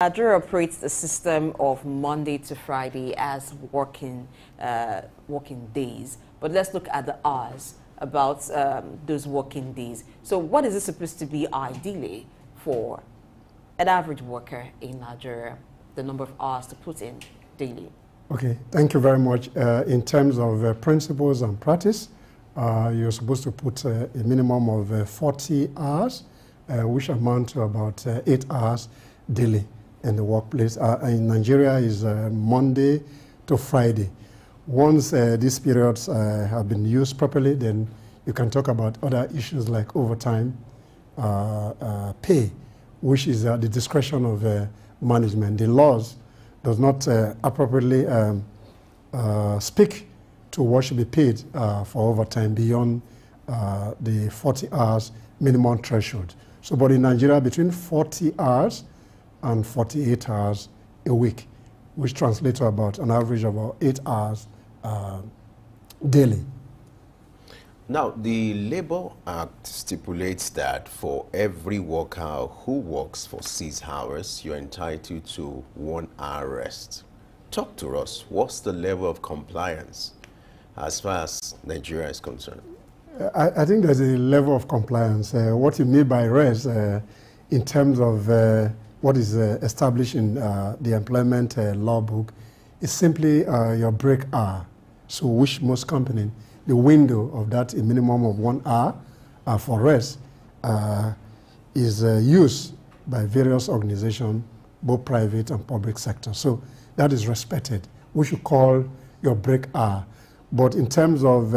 Nigeria operates the system of Monday to Friday as working days. But let's look at the hours about those working days. So what is it supposed to be ideally for an average worker in Nigeria, the number of hours to put in daily? Okay, thank you very much. In terms of principles and practice, you're supposed to put a minimum of 40 hours, which amount to about 8 hours daily in the workplace. In Nigeria is Monday to Friday. Once these periods have been used properly, then you can talk about other issues like overtime, pay, which is the discretion of management. The laws does not appropriately speak to what should be paid for overtime beyond the 40 hours minimum threshold. So, but in Nigeria, between 40 hours and 48 hours a week, which translates to about an average of about 8 hours daily. Now, the Labour Act stipulates that for every worker who works for 6 hours, you're entitled to 1 hour rest. Talk to us. What's the level of compliance as far as Nigeria is concerned? I think there's a level of compliance. What you mean by rest in terms of what is established in the employment law book is simply your break hour. So which most companies, the window of that, a minimum of 1 hour for rest is used by various organizations, both private and public sector. So that is respected. We should call your break hour. But in terms of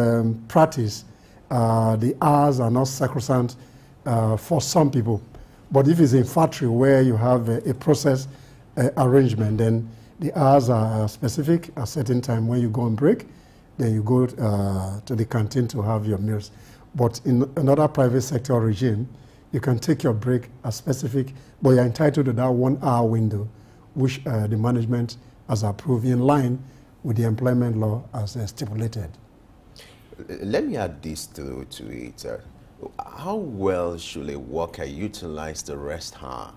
practice, the hours are not sacrosanct for some people. But if it's in factory where you have a process arrangement, then the hours are specific. At a certain time when you go on break, then you go to the canteen to have your meals. But in another private sector regime, you can take your break as specific, but you're entitled to that 1 hour window, which the management has approved in line with the employment law as stipulated. Let me add this to it. How well should a worker utilize the rest hour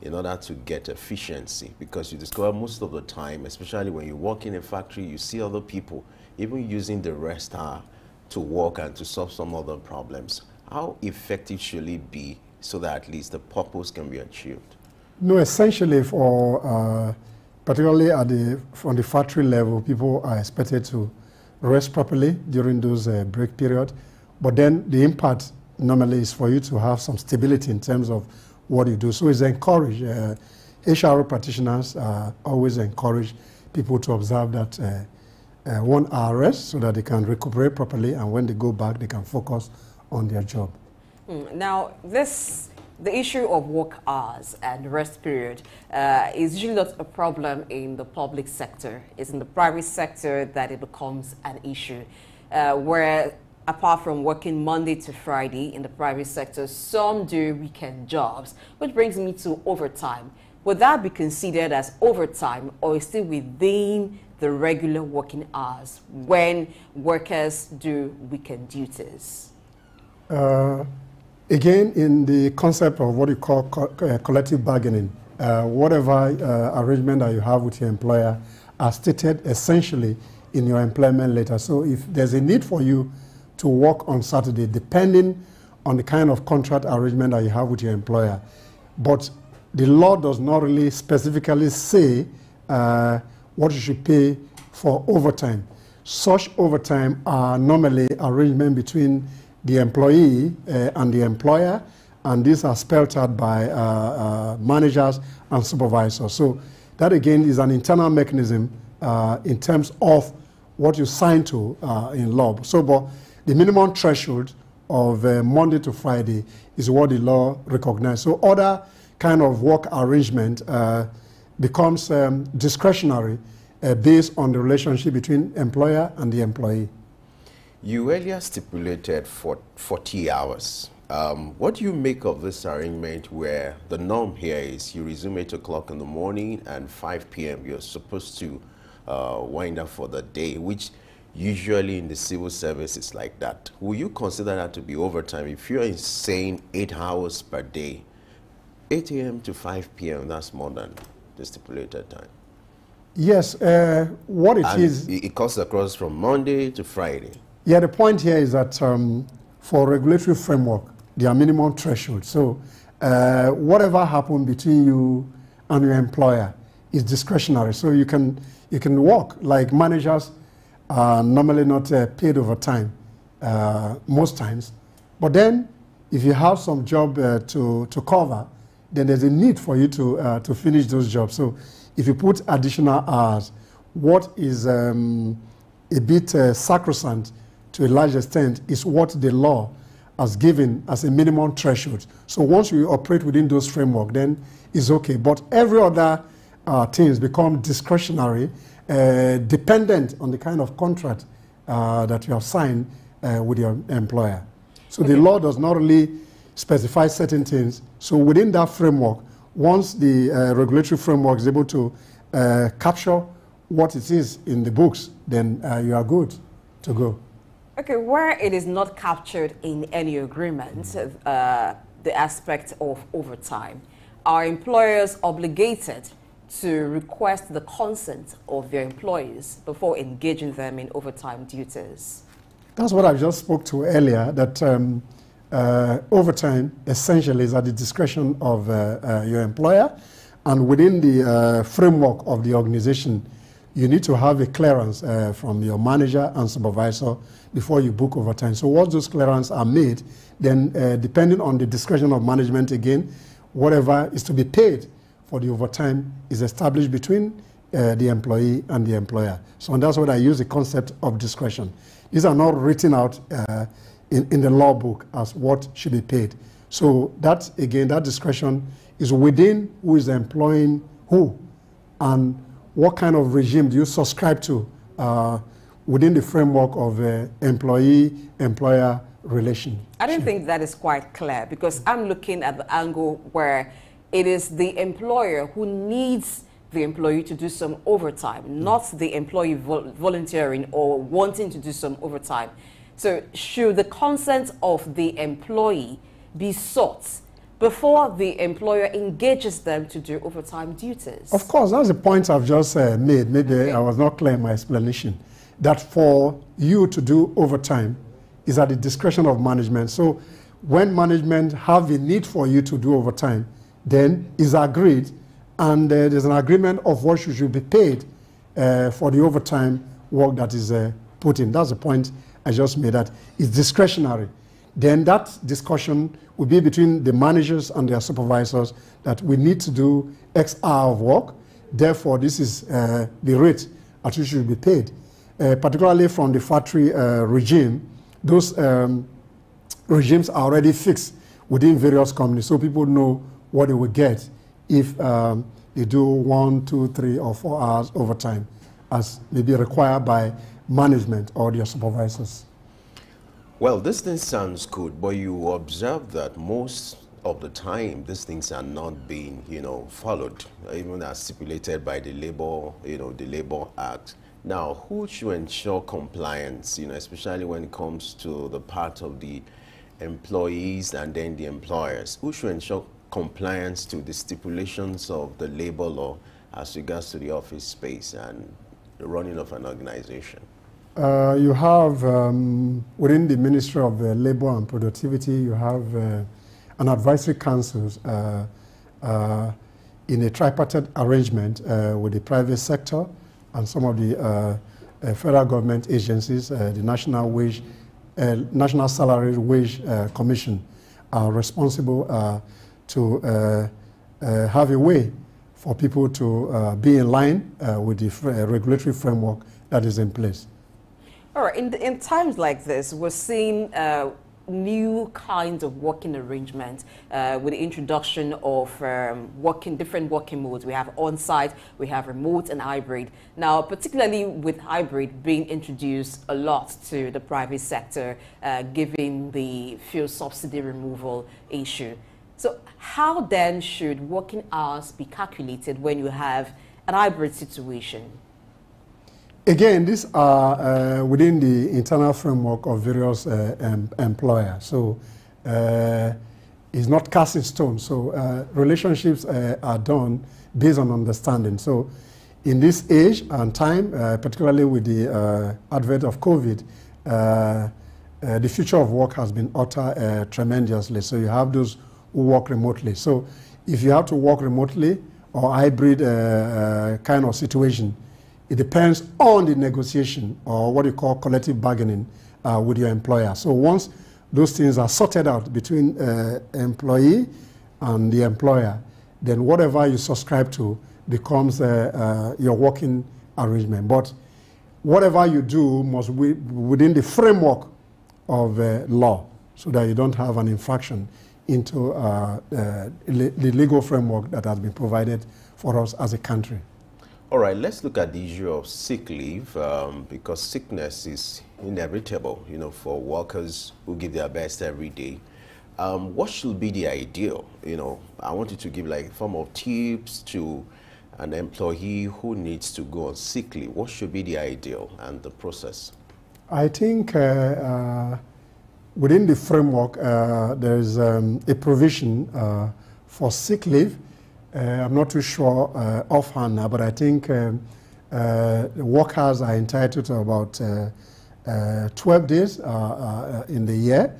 in order to get efficiency? Because you discover most of the time, especially when you work in a factory, you see other people even using the rest hour to work and to solve some other problems. How effective should it be so that at least the purpose can be achieved? No, essentially for, particularly from the factory level, people are expected to rest properly during those break period. But then the impact normally is for you to have some stability in terms of what you do. So it's encouraged. HRO practitioners always encourage people to observe that 1 hour rest so that they can recuperate properly, and when they go back, they can focus on their job. Now, the issue of work hours and rest period is usually not a problem in the public sector. It's in the private sector that it becomes an issue, where apart from working Monday to Friday in the private sector, some do weekend jobs, which brings me to overtime. Would that be considered as overtime, or is still within the regular working hours when workers do weekend duties? Again, in the concept of what you call collective bargaining, whatever arrangement that you have with your employer are stated essentially in your employment letter. So if there's a need for you to work on Saturday, depending on the kind of contract arrangement that you have with your employer, but the law does not really specifically say what you should pay for overtime. Such overtime are normally arrangement between the employee and the employer, and these are spelled out by managers and supervisors. So that again is an internal mechanism in terms of what you sign to in law. So, but the minimum threshold of Monday to Friday is what the law recognizes. So other kind of work arrangement becomes discretionary based on the relationship between employer and the employee. You earlier stipulated for 40 hours. What do you make of this arrangement where the norm here is you resume 8 o'clock in the morning and 5 p.m. you're supposed to wind up for the day, which usually in the civil service is like that? Will you consider that to be overtime if you're saying 8 hours per day? 8 a.m. to 5 p.m., that's more than the stipulated time? Yes, what it is. It cuts across from Monday to Friday. Yeah, the point here is that for regulatory framework, there are minimum thresholds. So whatever happens between you and your employer is discretionary. So you can work. Like managers are normally not paid overtime most times. But then if you have some job to cover, then there's a need for you to finish those jobs. So if you put additional hours, what is a bit sacrosanct to a large extent is what the law has given as a minimum threshold. So once you operate within those framework, then it's okay. But every other things become discretionary, dependent on the kind of contract that you have signed with your employer. So the law does not really specify certain things. So within that framework, once the regulatory framework is able to capture what it is in the books, then you are good to go. Okay, where it is not captured in any agreement, the aspect of overtime, are employers obligated to request the consent of their employees before engaging them in overtime duties? That's what I just spoke to earlier, that overtime essentially is at the discretion of your employer, and within the framework of the organization, you need to have a clearance from your manager and supervisor before you book overtime. So once those clearances are made, then depending on the discretion of management again, whatever is to be paid for the overtime is established between the employee and the employer. So that's what I use the concept of discretion. These are not written out in the law book as what should be paid. So that, again, that discretion is within who is employing who, and what kind of regime do you subscribe to within the framework of employee-employer relation. I don't think that is quite clear, because I'm looking at the angle where it is the employer who needs the employee to do some overtime, not the employee volunteering or wanting to do some overtime. So should the consent of the employee be sought before the employer engages them to do overtime duties? Of course, that's the point I've just made. Maybe okay. I was not clear in my explanation. That for you to do overtime is at the discretion of management. So when management have a need for you to do overtime, then is agreed, and there's an agreement of what you should be paid for the overtime work that is put in. That's the point I just made, that it's discretionary. Then that discussion will be between the managers and their supervisors that we need to do X hour of work. Therefore, this is the rate at which you should be paid. Particularly from the factory regime, those regimes are already fixed within various companies, so people know what they will get if they do 1, 2, 3, or 4 hours overtime, as may be required by management or their supervisors. Well, this thing sounds good, but you observe that most of the time these things are not being, followed, even as stipulated by the Labor, the Labor Act. Now, who should ensure compliance, especially when it comes to the part of the employees and then the employers? Who should ensure compliance to the stipulations of the labor law as regards to the office space and the running of an organization? You have, within the Ministry of Labor and Productivity, you have an advisory council in a tripartite arrangement with the private sector and some of the federal government agencies. The National Salary Wage Commission are responsible to have a way for people to be in line with the regulatory framework that is in place. All right, in times like this, we're seeing new kinds of working arrangements with the introduction of different working modes. We have on-site, we have remote and hybrid. Now, particularly with hybrid being introduced a lot to the private sector, given the fuel subsidy removal issue. So how then should working hours be calculated when you have an hybrid situation? Again, these are within the internal framework of various employers. So is not cast in stone. So relationships are done based on understanding. So in this age and time, particularly with the advent of COVID, the future of work has been altered tremendously. So you have those who work remotely. So if you have to work remotely or hybrid kind of situation, it depends on the negotiation or what you call collective bargaining with your employer. So once those things are sorted out between employee and the employer, then whatever you subscribe to becomes your working arrangement. But whatever you do must be within the framework of law, so that you don't have an infraction into the legal framework that has been provided for us as a country. All right, let's look at the issue of sick leave, because sickness is inevitable, you know, for workers who give their best every day. What should be the ideal? You know, I want you to give like a form of tips to an employee who needs to go on sick leave. What should be the ideal and the process? I think within the framework, there is a provision for sick leave. I'm not too sure offhand now, but I think workers are entitled to about 12 days in the year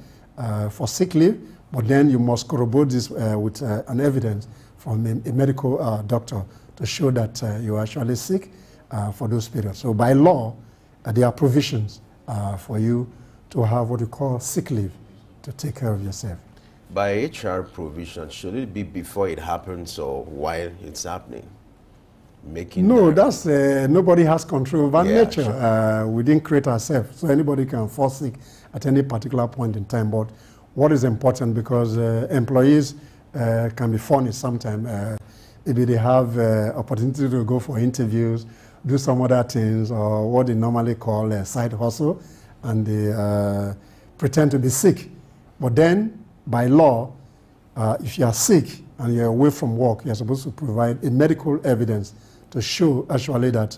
for sick leave, but then you must corroborate this with an evidence from a medical doctor to show that you're actually sick for those periods. So by law, there are provisions for you to have what you call sick leave to take care of yourself. By HR provision, should it be before it happens or while it's happening? No, that's nobody has control over nature. Sure. We didn't create ourselves, so anybody can fall sick at any particular point in time. But what is important, because employees can be funny sometimes. Maybe they have opportunity to go for interviews, do some other things, or what they normally call a side hustle, and they pretend to be sick. But then, by law, if you are sick and you're away from work, you're supposed to provide a medical evidence to show actually that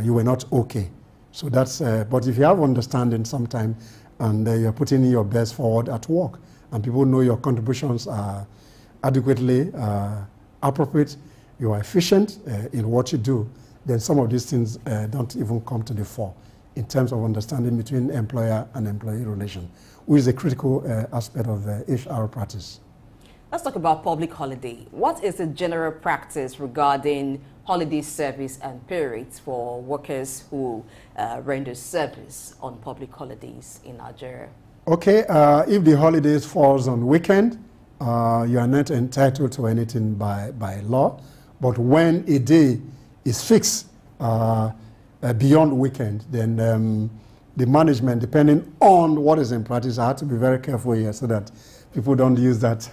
you were not okay. So that's, but if you have understanding sometime and you're putting in your best forward at work and people know your contributions are adequately appropriate, you are efficient in what you do, then some of these things don't even come to the fore in terms of understanding between employer and employee relation, which is a critical aspect of HR practice. Let's talk about public holiday. What is the general practice regarding holiday service and pay rates for workers who render service on public holidays in Nigeria? Okay, if the holidays falls on weekend, you are not entitled to anything by law. But when a day is fixed beyond weekend, then the management, depending on what is in practice, I have to be very careful here so that people don't use that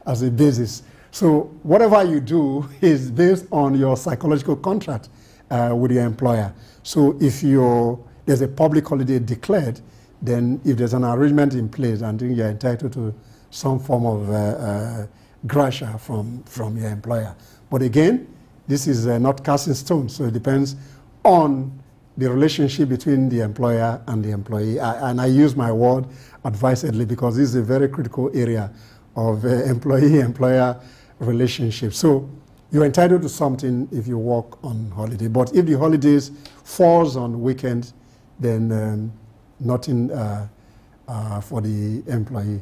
as a basis. So whatever you do is based on your psychological contract with your employer. So if there's a public holiday declared, then if there's an arrangement in place, I think you're entitled to some form of gratia from your employer. But again, this is not cast in stone, so it depends on the relationship between the employer and the employee. And I use my word advisedly because this is a very critical area of employee-employer relationship. So you're entitled to something if you work on holiday. But if the holidays falls on weekend, then nothing for the employee.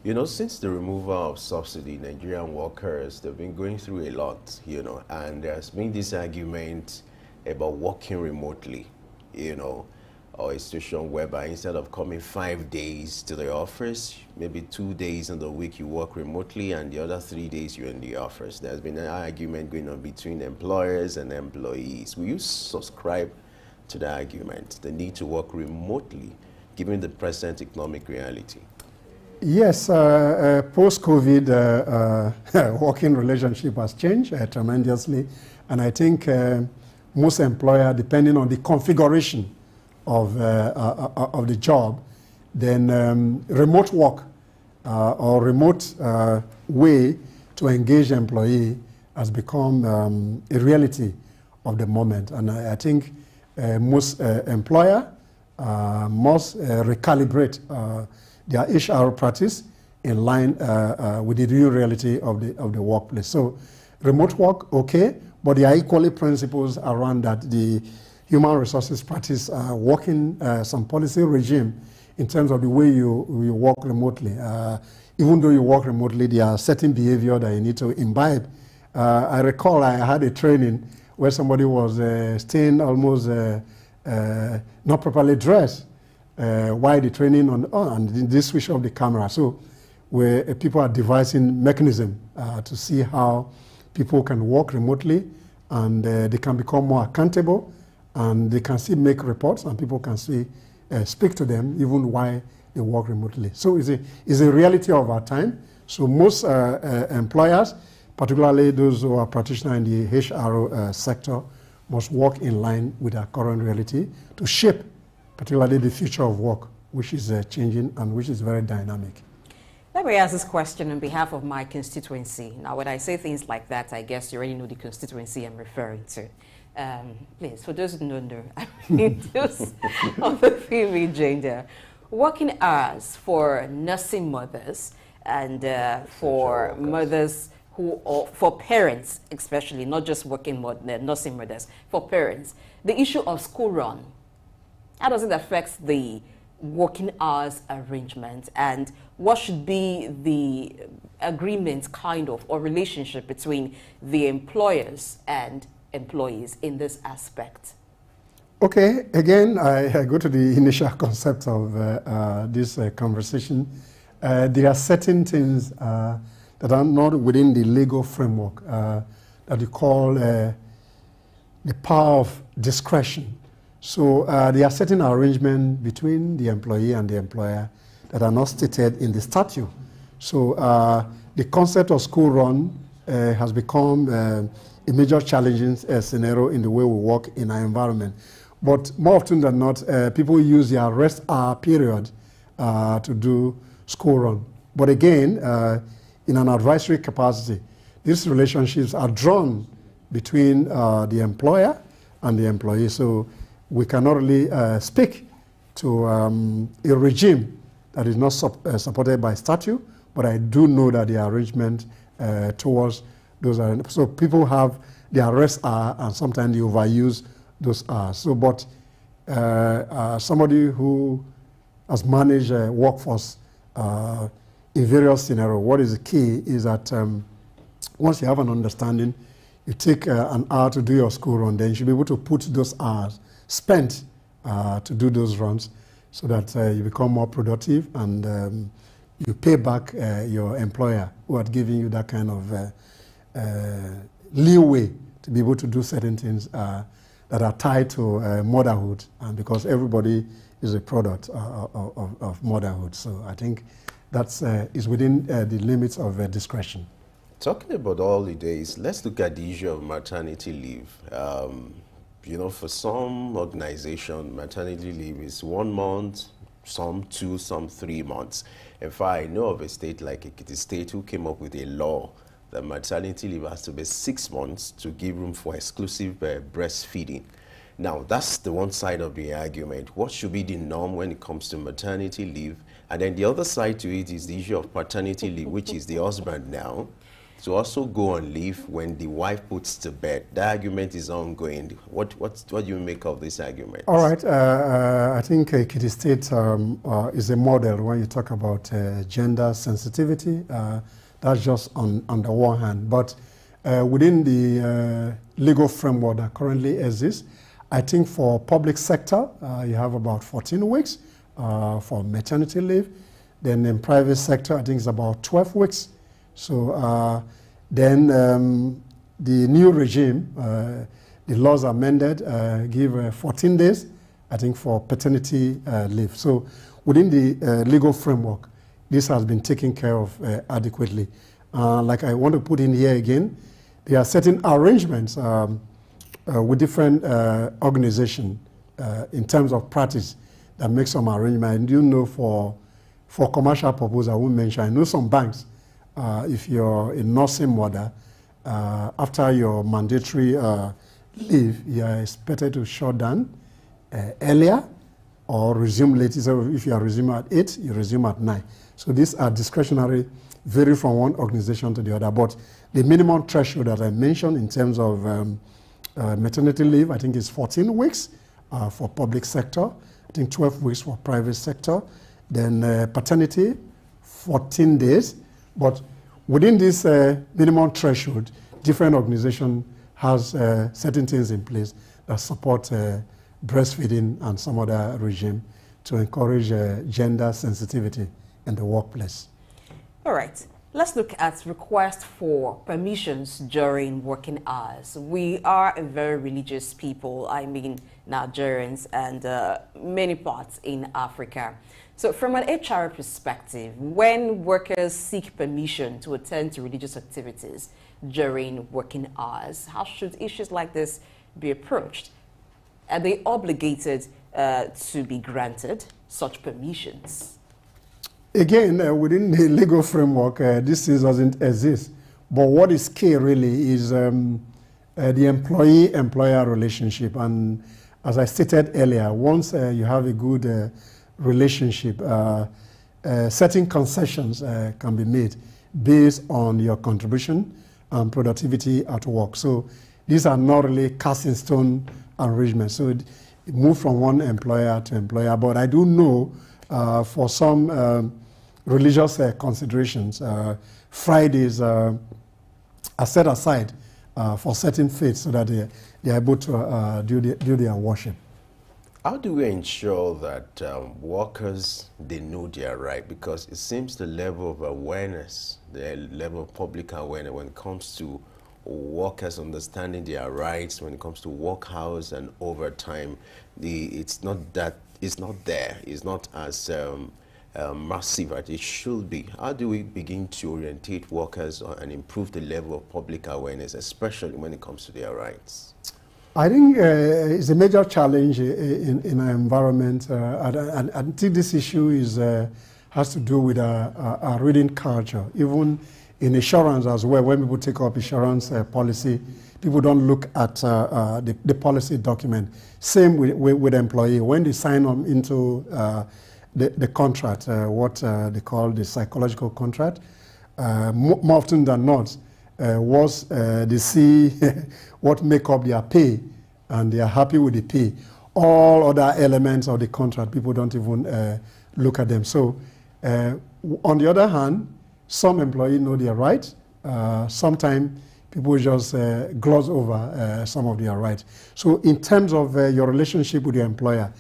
You know, since the removal of subsidy, Nigerian workers, they've been going through a lot, you know, and there's been this argument about working remotely, you know, or a situation whereby instead of coming 5 days to the office, maybe 2 days in the week you work remotely and the other 3 days you're in the office. There's been an argument going on between employers and employees. Will you subscribe to the argument, the need to work remotely, given the present economic reality? Yes, post-COVID, working relationship has changed tremendously, and I think most employer, depending on the configuration of the job, then remote work or remote way to engage employee has become a reality of the moment, and I think most employer must recalibrate their HR practice in line with the new reality of the workplace. So remote work, okay, but there are equally principles around that. The human resources practice working some policy regime in terms of the way you work remotely. Even though you work remotely, there are certain behavior that you need to imbibe. I recall I had a training where somebody was staying almost not properly dressed while the training and they switch off the camera. So where people are devising mechanism to see how people can work remotely, and they can become more accountable, and they can still make reports, and people can still speak to them even while they work remotely. So it's a reality of our time. So most employers, particularly those who are practitioners in the HRO sector, must work in line with our current reality to shape particularly the future of work, which is changing and which is very dynamic. Let me ask this question on behalf of my constituency. Now, when I say things like that, I guess you already know the constituency I'm referring to. Please, for those who don't know, I mean, those of the female gender, working hours for nursing mothers and for mothers for parents especially, not just nursing mothers, for parents, the issue of school run, how does it affect the working hours arrangement, and what should be the agreement kind of or relationship between the employers and employees in this aspect? Okay, again, I go to the initial concept of this conversation. There are certain things that are not within the legal framework that you call the power of discretion. So there are certain arrangements between the employee and the employer that are not stated in the statute. So the concept of school run has become a major challenging scenario in the way we work in our environment. But more often than not, people use their rest hour period to do school run. But again, in an advisory capacity, these relationships are drawn between the employer and the employee. So we cannot really speak to a regime that is not supported by statute, but I do know that the arrangement towards those are, so people have their rest hour and sometimes they overuse those hours. So, but somebody who has managed a workforce in various scenarios, what is the key is that once you have an understanding, you take an hour to do your school run, then you should be able to put those hours spent to do those runs so that you become more productive and you pay back your employer who had given you that kind of leeway to be able to do certain things that are tied to motherhood, and because everybody is a product of motherhood. So I think that's is within the limits of discretion. Talking about holidays, let's look at the issue of maternity leave. You know, for some organization, maternity leave is 1 month, some 2, some 3 months. In fact, I know of a state like Ekiti State who came up with a law that maternity leave has to be 6 months to give room for exclusive breastfeeding. Now, that's the one side of the argument. What should be the norm when it comes to maternity leave? And then the other side to it is the issue of paternity leave, which is the husband now to also go on leave when the wife puts to bed. The argument is ongoing. What do you make of this argument? All right. I think Ekiti State is a model when you talk about gender sensitivity. That's just on the one hand. But within the legal framework that currently exists, I think for public sector, you have about 14 weeks for maternity leave. Then in private sector, I think it's about 12 weeks. So then the new regime, the laws amended, give 14 days, I think, for paternity leave. So within the legal framework, this has been taken care of adequately. Like I want to put in here again, there are certain arrangements with different organizations in terms of practice that make some arrangement. And you know, for commercial purposes, I won't mention, I know some banks, if you're a nursing mother, after your mandatory leave, you are expected to shut down earlier or resume later. So if you are resuming at 8, you resume at 9. So these are discretionary, vary from one organization to the other. But the minimum threshold that I mentioned in terms of maternity leave, I think is 14 weeks for public sector. I think 12 weeks for private sector. Then paternity, 14 days. But within this minimum threshold, different organization has certain things in place that support breastfeeding and some other regime to encourage gender sensitivity in the workplace. All right. Let's look at requests for permissions during working hours. We are a very religious people, I mean Nigerians and many parts in Africa. So from an HR perspective, when workers seek permission to attend to religious activities during working hours, how should issues like this be approached? Are they obligated to be granted such permissions? Again, within the legal framework, this doesn't exist. But what is key really is the employee-employer relationship. And as I stated earlier, once you have a good relationship, certain concessions can be made based on your contribution and productivity at work. So these are not really cast in stone arrangements. So it moved from one employer to employer. But I do know for some religious considerations, Fridays are set aside for certain faiths so that they are able to do their worship. How do we ensure that workers, they know their right? Because it seems the level of awareness, the level of public awareness when it comes to workers understanding their rights, when it comes to work hours and overtime, it's not there. It's not as massive as it should be. How do we begin to orientate workers and improve the level of public awareness, especially when it comes to their rights? I think it's a major challenge in our environment. I think this issue has to do with our reading culture. Even in insurance as well, when people take up insurance policy, people don't look at the policy document. Same with employee. When they sign on into the contract, what they call the psychological contract, more often than not, once they see what make up their pay and they are happy with the pay, all other elements of the contract, people don't even look at them. So on the other hand, some employees know their rights. Sometimes people just gloss over some of their rights. So in terms of your relationship with your employer,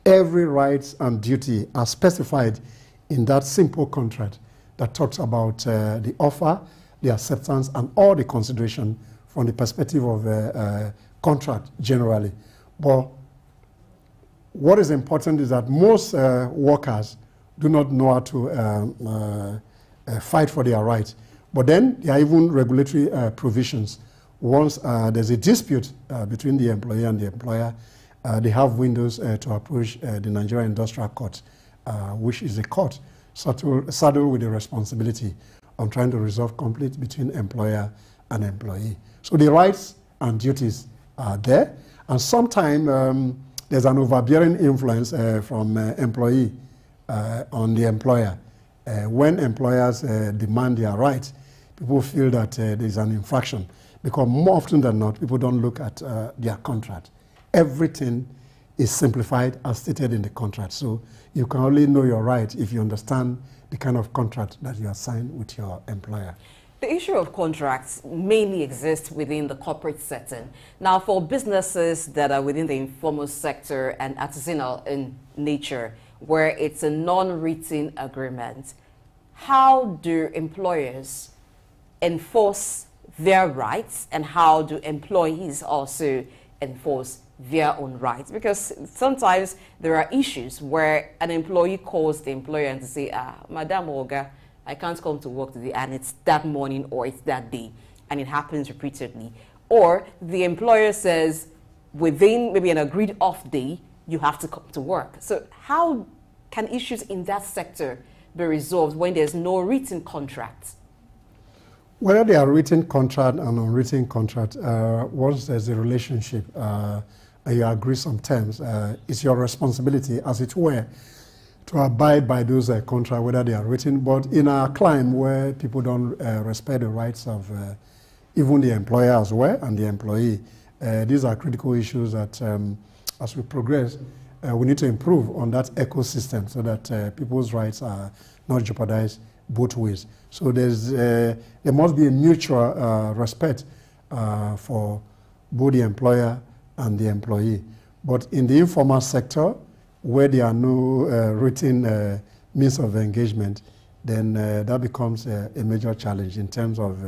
every rights and duty are specified in that simple contract that talks about the offer, the acceptance, and all the consideration from the perspective of contract generally. But what is important is that most workers do not know how to fight for their rights. But then there are even regulatory provisions. Once there's a dispute between the employer and the employer, they have windows to approach the Nigerian Industrial Court, which is a court saddled with the responsibility on trying to resolve conflict between employer and employee. So the rights and duties are there, and sometimes there's an overbearing influence from employee on the employer. When employers demand their rights, people feel that there's an infraction, because more often than not, people don't look at their contract. Everything is simplified as stated in the contract. So you can only know your right if you understand the kind of contract that you have signed with your employer. The issue of contracts mainly exists within the corporate setting. Now, for businesses that are within the informal sector and artisanal in nature, where it's a non-written agreement, how do employers enforce their rights, and how do employees also enforce their own rights? Because sometimes there are issues where an employee calls the employer and to say, Madam Oga, I can't come to work today, and it's that morning or it's that day, and it happens repeatedly. Or the employer says, within maybe an agreed off day, you have to come to work. So how can issues in that sector be resolved when there's no written contract? Whether there are written contract and unwritten contract, once there's a relationship and you agree some terms, it's your responsibility, as it were, to abide by those contracts, whether they are written. But in our climate where people don't respect the rights of even the employer as well and the employee, these are critical issues that as we progress, we need to improve on that ecosystem so that people's rights are not jeopardized both ways. So there must be a mutual respect for both the employer and the employee. But in the informal sector, where there are no written means of engagement, then that becomes a major challenge in terms of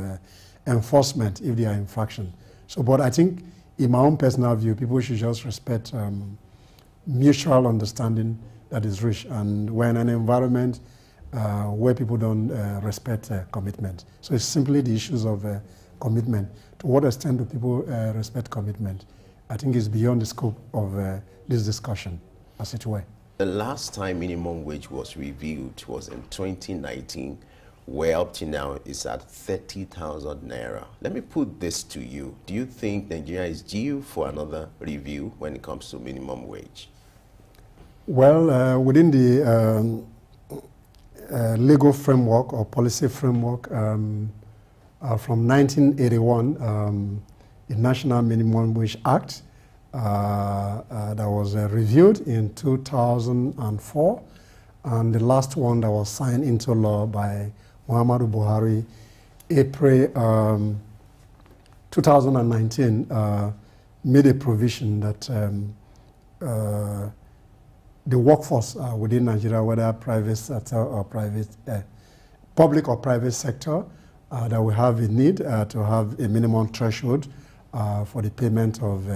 enforcement if there are infractions. So, but I think in my own personal view, people should just respect mutual understanding that is rich, and we're in an environment where people don't respect commitment. So it's simply the issues of commitment. To what extent do people respect commitment? I think it's beyond the scope of this discussion, as it were. The last time minimum wage was reviewed was in 2019, where up to now it's at 30,000 naira. Let me put this to you. Do you think Nigeria is due for another review when it comes to minimum wage? Well, within the legal framework or policy framework from 1981, the National Minimum Wage Act that was reviewed in 2004, and the last one that was signed into law by Muhammadu Buhari, April 2019, made a provision that the workforce within Nigeria, whether private sector or public or private sector, that we have a need to have a minimum threshold for the payment of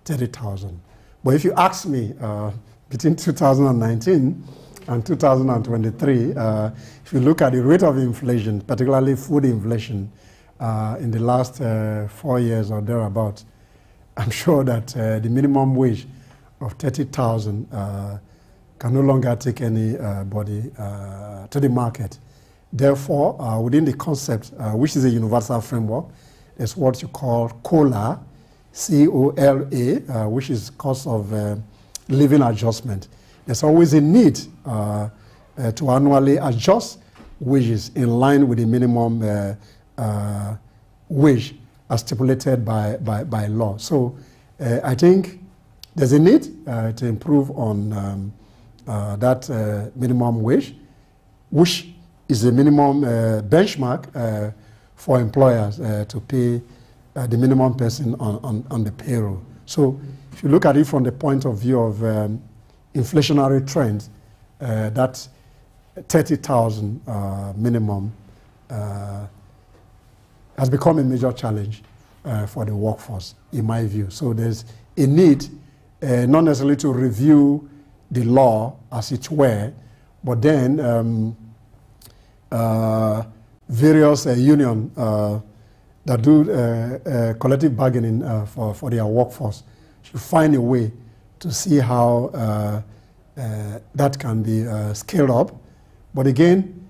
30,000. But if you ask me, between 2019 and 2023, if you look at the rate of inflation, particularly food inflation, in the last 4 years or thereabout, I'm sure that the minimum wage of 30,000 can no longer take anybody to the market. Therefore, within the concept, which is a universal framework, is what you call COLA, C-O-L-A, which is cost of living adjustment. There's always a need to annually adjust wages in line with the minimum wage as stipulated by law. So I think there's a need to improve on that minimum wage, which is a minimum benchmark for employers to pay the minimum person on the payroll. So if you look at it from the point of view of inflationary trends, that 30,000 minimum has become a major challenge for the workforce, in my view. So there's a need not necessarily to review the law as it were, but then various unions that do collective bargaining for their workforce should find a way to see how that can be scaled up. But again,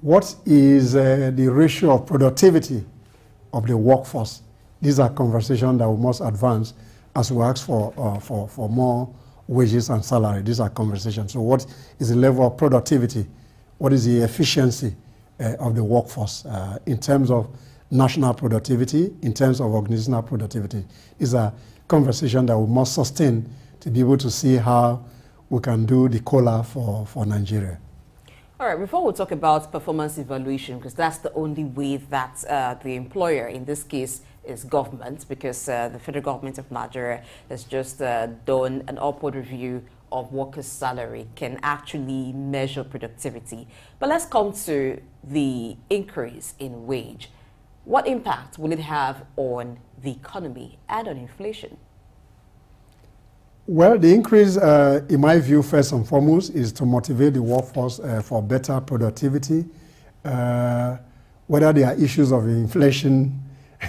what is the ratio of productivity of the workforce? These are conversations that we must advance as we ask for more wages and salary. These are conversations. So what is the level of productivity? What is the efficiency of the workforce in terms of national productivity, in terms of organizational productivity? These are conversations that we must sustain to be able to see how we can do the COLA for Nigeria. All right, before we talk about performance evaluation, because that's the only way that the employer, in this case, is government, because the federal government of Nigeria has just done an upward review of workers' salary, can actually measure productivity. But let's come to the increase in wage. What impact will it have on the economy and on inflation? Well, the increase, in my view, first and foremost, is to motivate the workforce for better productivity. Whether there are issues of inflation,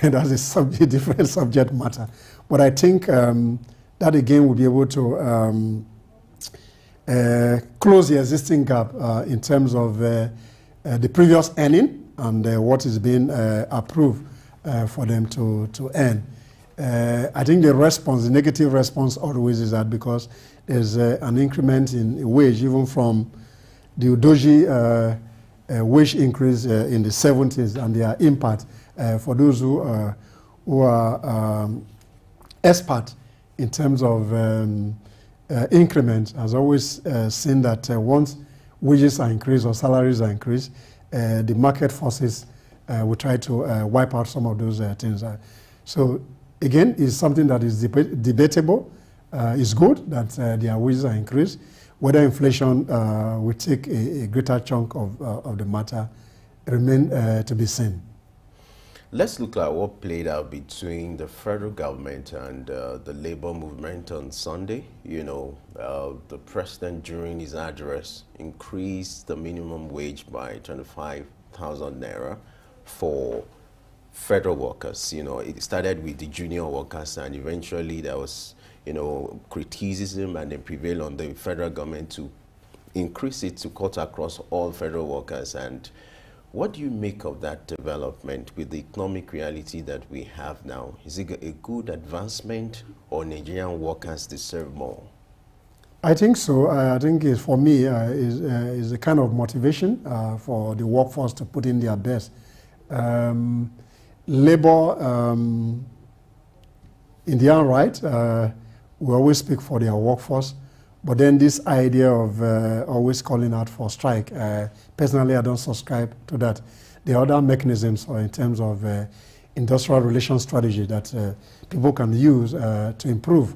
that's a different subject matter. But I think that, again, will be able to close the existing gap in terms of the previous earning and what is being approved for them to earn. I think the response, the negative response always is that because there's an increment in wage, even from the Udoji wage increase in the 70s, and their impact for those who are expert in terms of increment has always seen that once wages are increased or salaries are increased, the market forces will try to wipe out some of those things. So again, it's something that is debatable. It's good that their wages are increased. Whether inflation will take a greater chunk of the matter remain to be seen. Let's look at what played out between the federal government and the labor movement on Sunday. You know, the president during his address increased the minimum wage by 25,000 naira for federal workers. You know, it started with the junior workers, and eventually there was, you know, criticism and then prevailed on the federal government to increase it to cut across all federal workers. And what do you make of that development with the economic reality that we have now? Is it a good advancement, or Nigerian workers deserve more? I think so. I think for me is a kind of motivation for the workforce to put in their best. Labor, in their own right, we always speak for their workforce, but then this idea of always calling out for strike, personally I don't subscribe to that. The other mechanisms in terms of industrial relations strategy that people can use to improve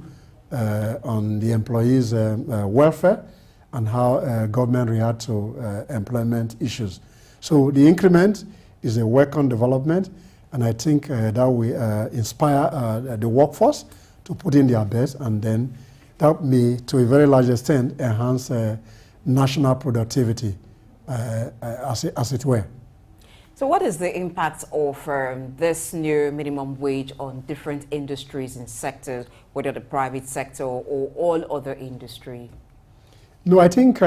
on the employees' welfare and how government react to employment issues. So the increment is a welcome development, and I think that will inspire the workforce to put in their best, and then that may, to a very large extent, enhance national productivity, as it were. So what is the impact of this new minimum wage on different industries and sectors, whether the private sector or all other industry? No, I think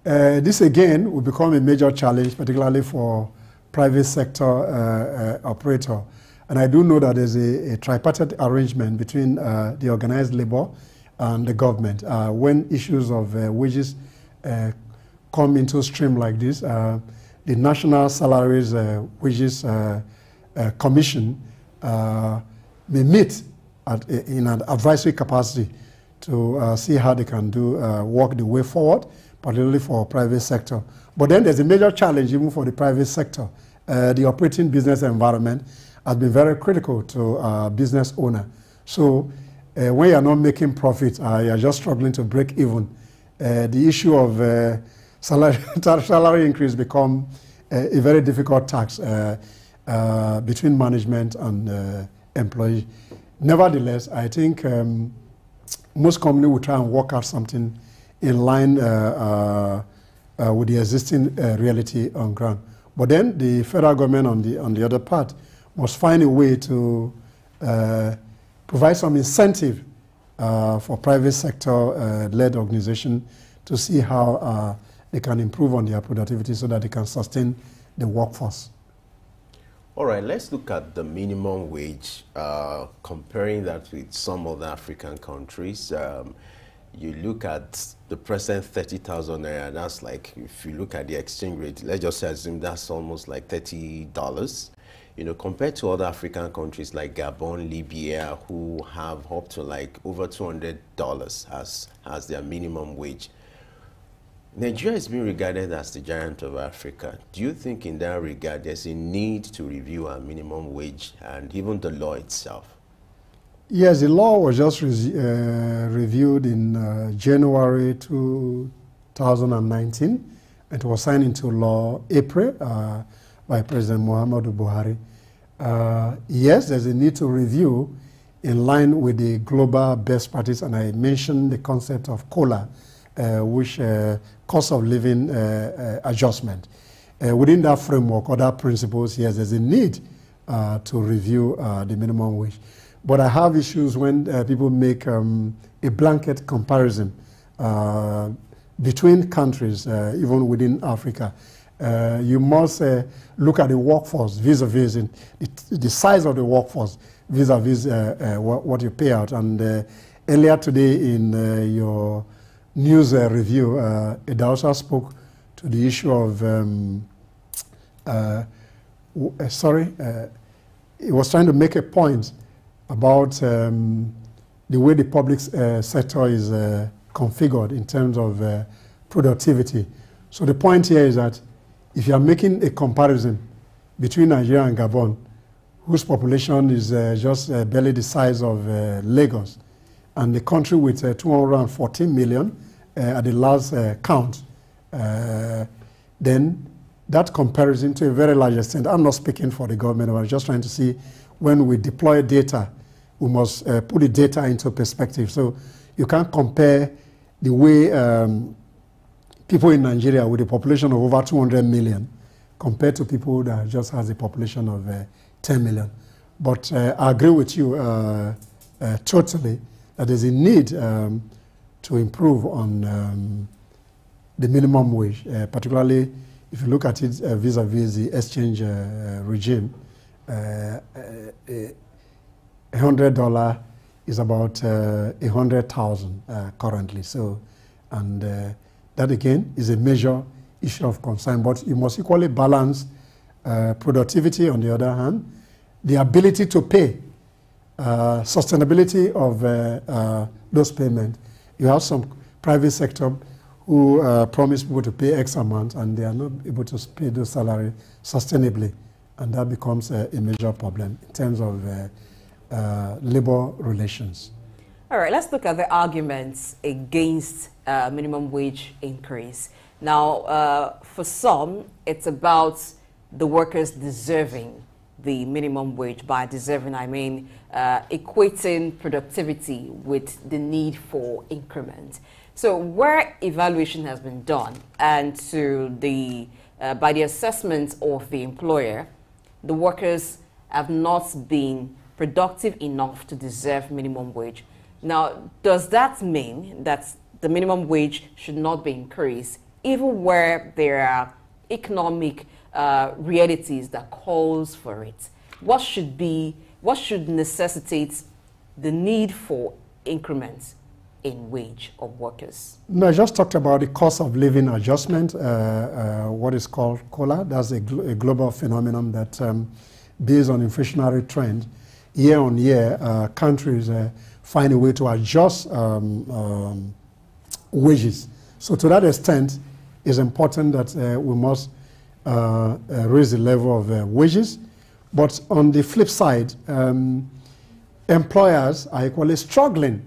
this again will become a major challenge, particularly for private sector operator. And I do know that there's a tripartite arrangement between the organized labor and the government. When issues of wages come into stream like this, the National Salaries Wages Commission may meet in an advisory capacity to see how they can do work the way forward, particularly for private sector. But then there's a major challenge even for the private sector. The operating business environment has been very critical to business owner. So when you're not making profit, you're just struggling to break even. The issue of salary increase become a very difficult task between management and employee. Nevertheless, I think most companies will try and work out something in line with the existing reality on ground. But then the federal government on the other part must find a way to provide some incentive for private sector led organization to see how they can improve on their productivity so that they can sustain the workforce. All right, let's look at the minimum wage, comparing that with some other African countries. You look at the present 30,000 naira, that's like, if you look at the exchange rate, let's just assume that's almost like $30. You know, compared to other African countries like Gabon, Libya, who have up to like over $200 as their minimum wage. Nigeria is being regarded as the giant of Africa. Do you think in that regard there's a need to review our minimum wage and even the law itself? Yes, the law was just reviewed in January 2019. It was signed into law April by President Muhammadu Buhari. Yes, there's a need to review in line with the global best practice, and I mentioned the concept of COLA, which cost of living adjustment. Within that framework or that principles, yes, there's a need to review the minimum wage. But I have issues when people make a blanket comparison between countries, even within Africa. You must look at the workforce vis-a-vis the size of the workforce vis-a-vis what you pay out. And earlier today in your news review, Idahosa spoke to the issue of, he was trying to make a point about the way the public sector is configured in terms of productivity. So the point here is that if you are making a comparison between Nigeria and Gabon, whose population is just barely the size of Lagos, and the country with 214 million at the last count, then that comparison to a very large extent, I'm not speaking for the government, I'm just trying to see when we deploy data, we must put the data into perspective. So you can't compare the way people in Nigeria with a population of over 200 million compared to people that just has a population of 10 million. But I agree with you totally that there's a need to improve on the minimum wage, particularly if you look at it vis-a-vis the exchange regime. $100 is about 100,000 currently. So, and that again is a major issue of concern. But you must equally balance productivity on the other hand, the ability to pay, sustainability of those payments. You have some private sector who promise people to pay X amount and they are not able to pay those salaries sustainably. And that becomes a major problem in terms of labor relations. All right, let's look at the arguments against minimum wage increase. Now, for some, it's about the workers deserving the minimum wage. By deserving, I mean equating productivity with the need for increment. So where evaluation has been done and to the, by the assessment of the employer, the workers have not been productive enough to deserve minimum wage. Now, does that mean that the minimum wage should not be increased, even where there are economic realities that calls for it? What should necessitate the need for increments in wage of workers? No, I just talked about the cost of living adjustment, what is called COLA. That's a global phenomenon that, based on inflationary trend, year on year, countries find a way to adjust wages. So to that extent, it's important that we must raise the level of wages. But on the flip side, employers are equally struggling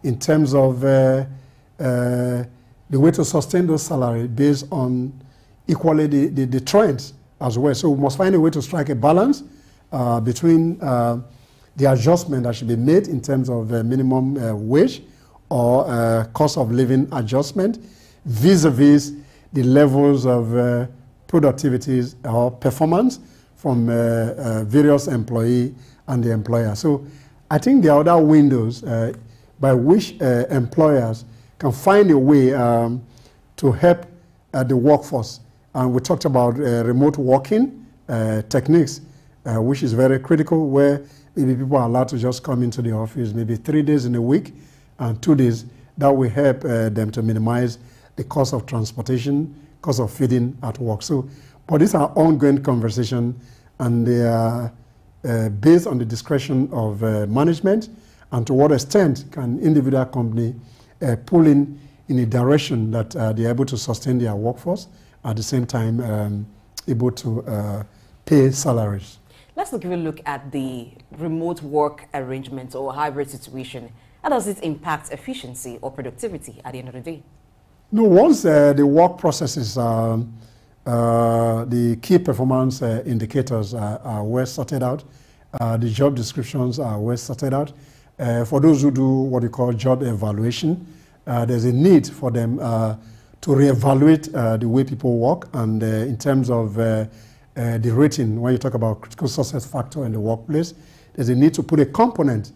in terms of the way to sustain those salaries based on equally the trends as well. So we must find a way to strike a balance between the adjustment that should be made in terms of minimum wage or cost of living adjustment vis-a-vis the levels of productivity or performance from various employee and the employer. So I think there are other windows by which employers can find a way to help the workforce. And we talked about remote working techniques, which is very critical, where maybe people are allowed to just come into the office maybe 3 days in a week and 2 days. That will help them to minimize the cost of transportation, cost of feeding at work. So, but these are ongoing conversations, and they are based on the discretion of management, and to what extent can individual company pull in a direction that they're able to sustain their workforce, at the same time able to pay salaries. Let's give a look at the remote work arrangement or hybrid situation. How does it impact efficiency or productivity at the end of the day? No, once the work processes, the key performance indicators are well sorted out, the job descriptions are well sorted out. For those who do what we call job evaluation, there's a need for them to reevaluate the way people work, and in terms of the rating, when you talk about critical success factor in the workplace, there's a need to put a component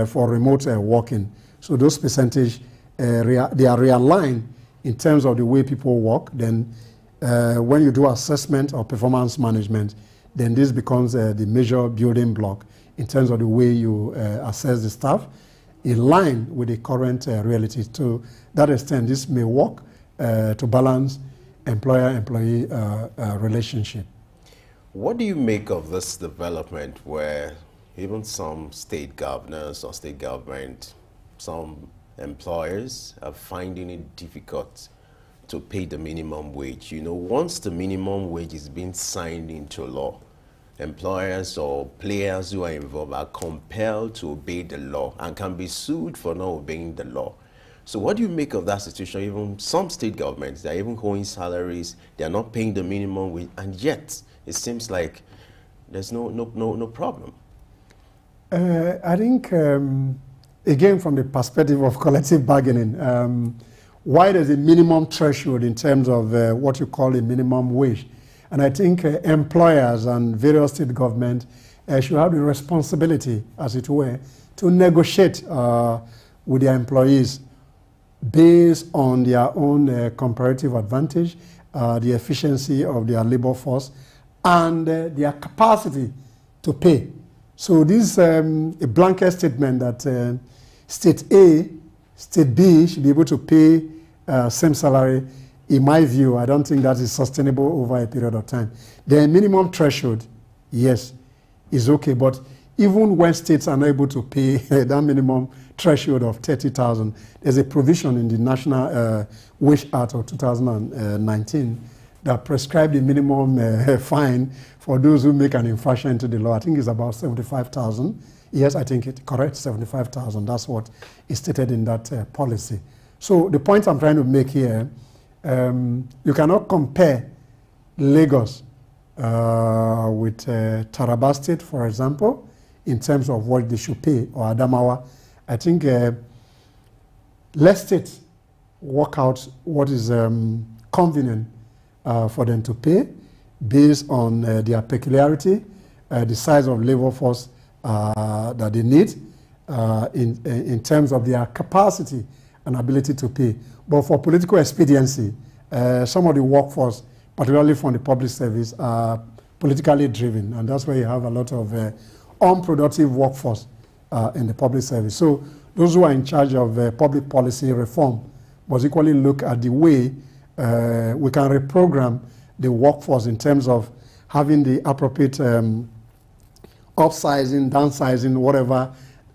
for remote working. So those percentage, they are realigned in terms of the way people work. Then when you do assessment or performance management, then this becomes the major building block in terms of the way you assess the staff, in line with the current reality. To that extent, this may work to balance employer-employee relationship. What do you make of this development where even some state governors or state government, some employers are finding it difficult to pay the minimum wage? You know, once the minimum wage is being signed into law, employers or players who are involved are compelled to obey the law and can be sued for not obeying the law. So what do you make of that situation? Even some state governments, they're even owing salaries, they're not paying the minimum wage, and yet it seems like there's no problem. I think, again, from the perspective of collective bargaining, why there's a minimum threshold in terms of what you call a minimum wage. And I think employers and various state governments should have the responsibility, as it were, to negotiate with their employees based on their own comparative advantage, the efficiency of their labor force, and their capacity to pay. So this is a blanket statement that state A, state B should be able to pay same salary. In my view, I don't think that is sustainable over a period of time. The minimum threshold, yes, is okay, but even when states are not able to pay that minimum threshold of 30,000, there's a provision in the National Wage Act of 2019 that prescribed the minimum fine for those who make an infraction into the law. I think it's about 75,000. Yes, I think it's correct, 75,000. That's what is stated in that policy. So the point I'm trying to make here, you cannot compare Lagos with Taraba State, for example, in terms of what they should pay, or Adamawa. I think let states work out what is convenient for them to pay based on their peculiarity, the size of labor force that they need in terms of their capacity and ability to pay. But for political expediency, some of the workforce, particularly from the public service, are politically driven, and that's where you have a lot of unproductive workforce in the public service. So those who are in charge of public policy reform must equally look at the way we can reprogram the workforce in terms of having the appropriate upsizing, downsizing, whatever,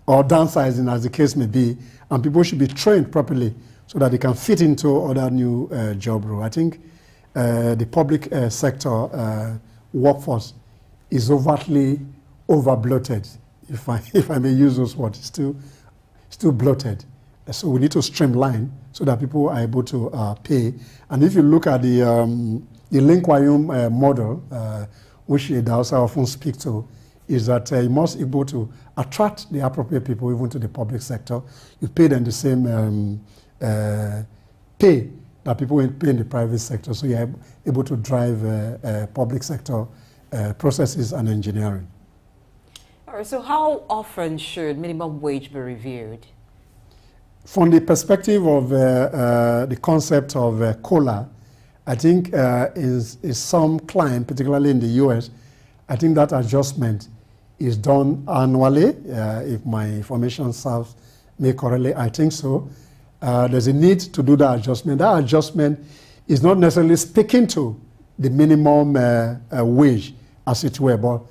or downsizing as the case may be, and people should be trained properly so that they can fit into other new job roles. I think the public sector workforce is overtly over-bloated, if I may use those words. It's still bloated. So we need to streamline so that people are able to pay. And if you look at the Linkwayum model, which the Hausa often speak to, is that you must be able to attract the appropriate people even to the public sector. You pay them the same pay that people will pay in the private sector, so you're able to drive public sector processes and engineering. All right, so how often should minimum wage be reviewed? From the perspective of the concept of COLA, I think in some client, particularly in the US, I think that adjustment is done annually. If my information serves me correctly, I think so. There's a need to do that adjustment. That adjustment is not necessarily speaking to the minimum wage, as it were, but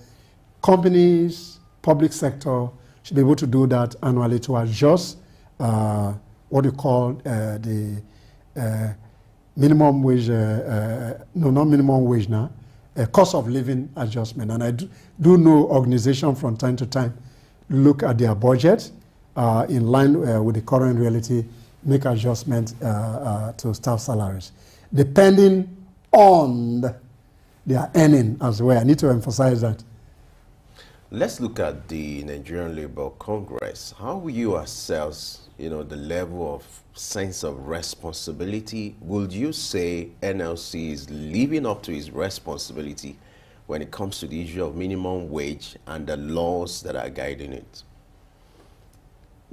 companies, public sector should be able to do that annually to adjust what you call the minimum wage, no, not minimum wage now, cost of living adjustment. And I do know organizations from time to time look at their budget in line with the current reality, make adjustments to staff salaries, depending on their earning as well. I need to emphasize that. Let's look at the Nigerian Labour Congress. How will you assess, the level of sense of responsibility? Would you say NLC is living up to its responsibility when it comes to the issue of minimum wage and the laws that are guiding it?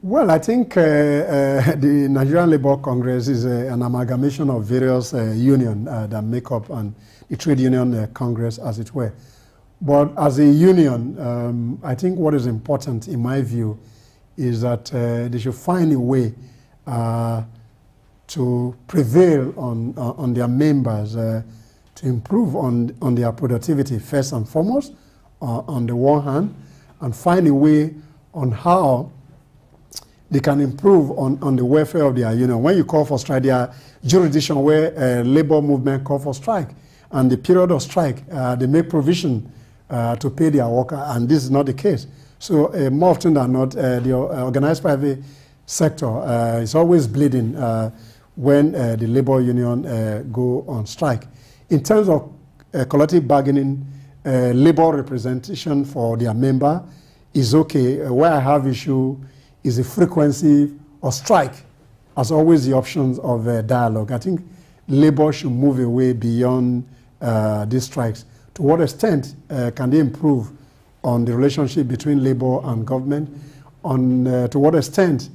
Well, I think the Nigerian Labour Congress is an amalgamation of various unions that make up the Trade Union Congress, as it were. But as a union, I think what is important in my view is that they should find a way to prevail on their members, to improve on their productivity first and foremost, on the one hand, and find a way on how they can improve on the welfare of their union. When you call for strike, there are jurisdictions where labor movement call for strike, and the period of strike, they make provision to pay their worker, and this is not the case. So more often than not, the organized private sector is always bleeding when the labor union go on strike. In terms of collective bargaining, labor representation for their member is okay. Where I have issue is the frequency of strike as always the options of dialogue. I think labor should move away beyond these strikes. To what extent can they improve on the relationship between labor and government? To what extent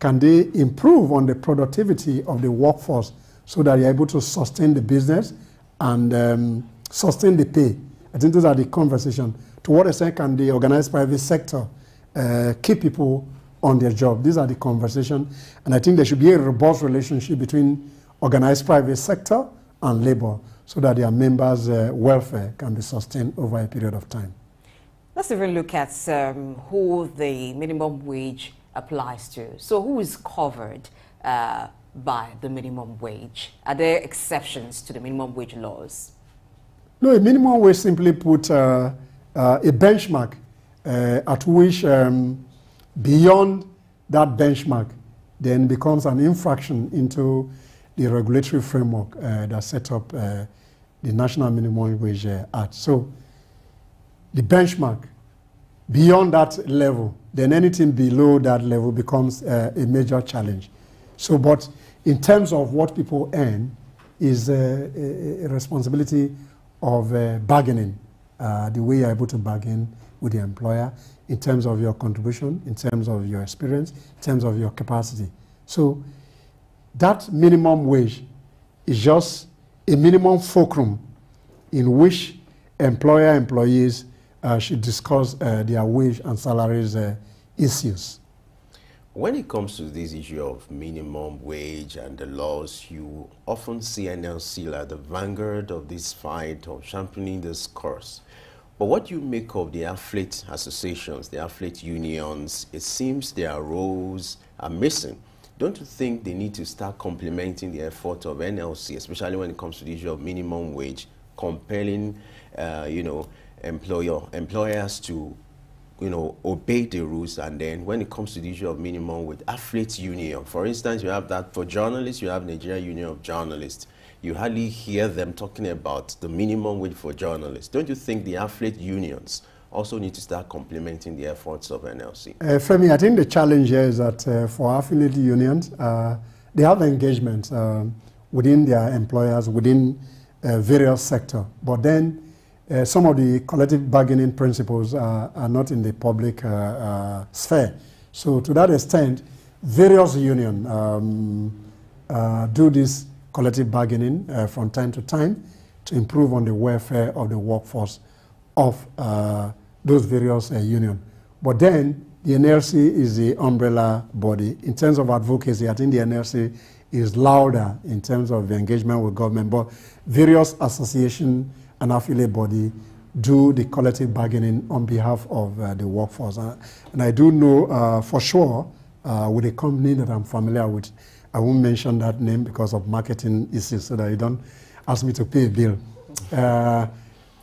can they improve on the productivity of the workforce so that they're able to sustain the business and sustain the pay? I think those are the conversations. To what extent can the organized private sector keep people on their job? These are the conversations. And I think there should be a robust relationship between organized private sector and labor so that their members' welfare can be sustained over a period of time. Let's even look at who the minimum wage applies to. So who is covered by the minimum wage? Are there exceptions to the minimum wage laws? No, a minimum wage simply put a benchmark at which beyond that benchmark then becomes an infraction into the regulatory framework that set up the National Minimum Wage Act. So the benchmark, beyond that level, then anything below that level becomes a major challenge. So, but in terms of what people earn is a responsibility of bargaining, the way you're able to bargain with the employer in terms of your contribution, in terms of your experience, in terms of your capacity. So that minimum wage is just a minimum fulcrum in which employees should discuss their wage and salaries issues. When it comes to this issue of minimum wage and the laws, you often see NLC like the vanguard of this fight of championing this cause. But what you make of the athlete associations, the athlete unions, it seems their roles are missing. Don't you think they need to start complementing the effort of NLC, especially when it comes to the issue of minimum wage, compelling, employers to, obey the rules? And then when it comes to the issue of minimum wage, athlete union, for instance, you have that for journalists, you have Nigeria Union of Journalists. You hardly hear them talking about the minimum wage for journalists. Don't you think the athlete unions also need to start complementing the efforts of NLC? Femi, I think the challenge here is that for affiliate unions, they have engagement within their employers, within various sectors. But then some of the collective bargaining principles are not in the public sphere. So to that extent, various unions do this collective bargaining from time to time to improve on the welfare of the workforce of those various unions. But then the NLC is the umbrella body. In terms of advocacy, I think the NLC is louder in terms of the engagement with government, but various associations and affiliate body do the collective bargaining on behalf of the workforce. And I do know for sure with a company that I'm familiar with, I won't mention that name because of marketing issues so that you don't ask me to pay a bill.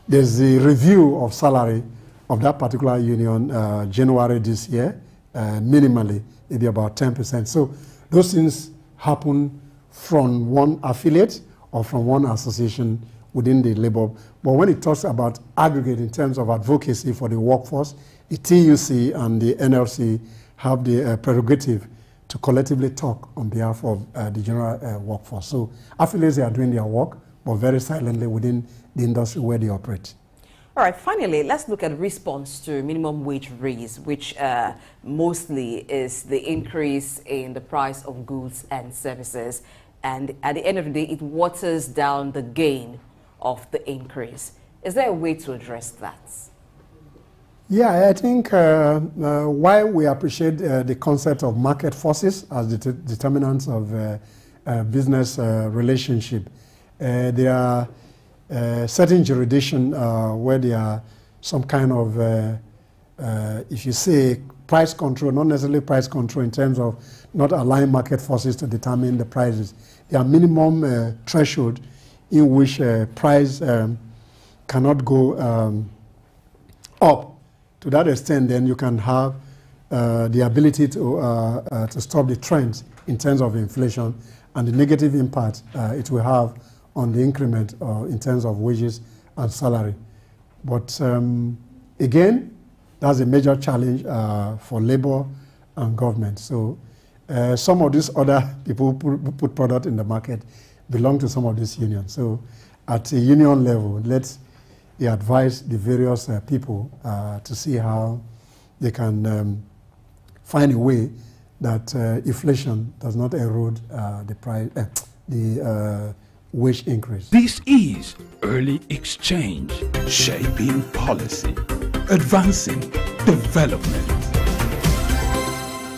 There's a review of salary of that particular union January this year, minimally, maybe about 10%. So those things happen from one affiliate or from one association within the labor. But when it talks about aggregate in terms of advocacy for the workforce, the TUC and the NLC have the prerogative to collectively talk on behalf of the general workforce. So affiliates are doing their work, but very silently within the industry where they operate. All right, finally, let's look at response to minimum wage raise, which mostly is the increase in the price of goods and services. And at the end of the day, it waters down the gain of the increase. Is there a way to address that? Yeah, I think why we appreciate the concept of market forces as the determinants of business relationship. There are certain jurisdiction where there are some kind of, if you say, price control, not necessarily price control in terms of not allowing market forces to determine the prices. There are minimum threshold in which price cannot go up. To that extent, then you can have the ability to stop the trends in terms of inflation and the negative impact it will have on the increment in terms of wages and salary. But again, that's a major challenge for labor and government. So some of these other people who put product in the market belong to some of these unions. So at a union level, let's advise the various people to see how they can find a way that inflation does not erode the price, the wage increase. This is Early Exchange, shaping policy, advancing development.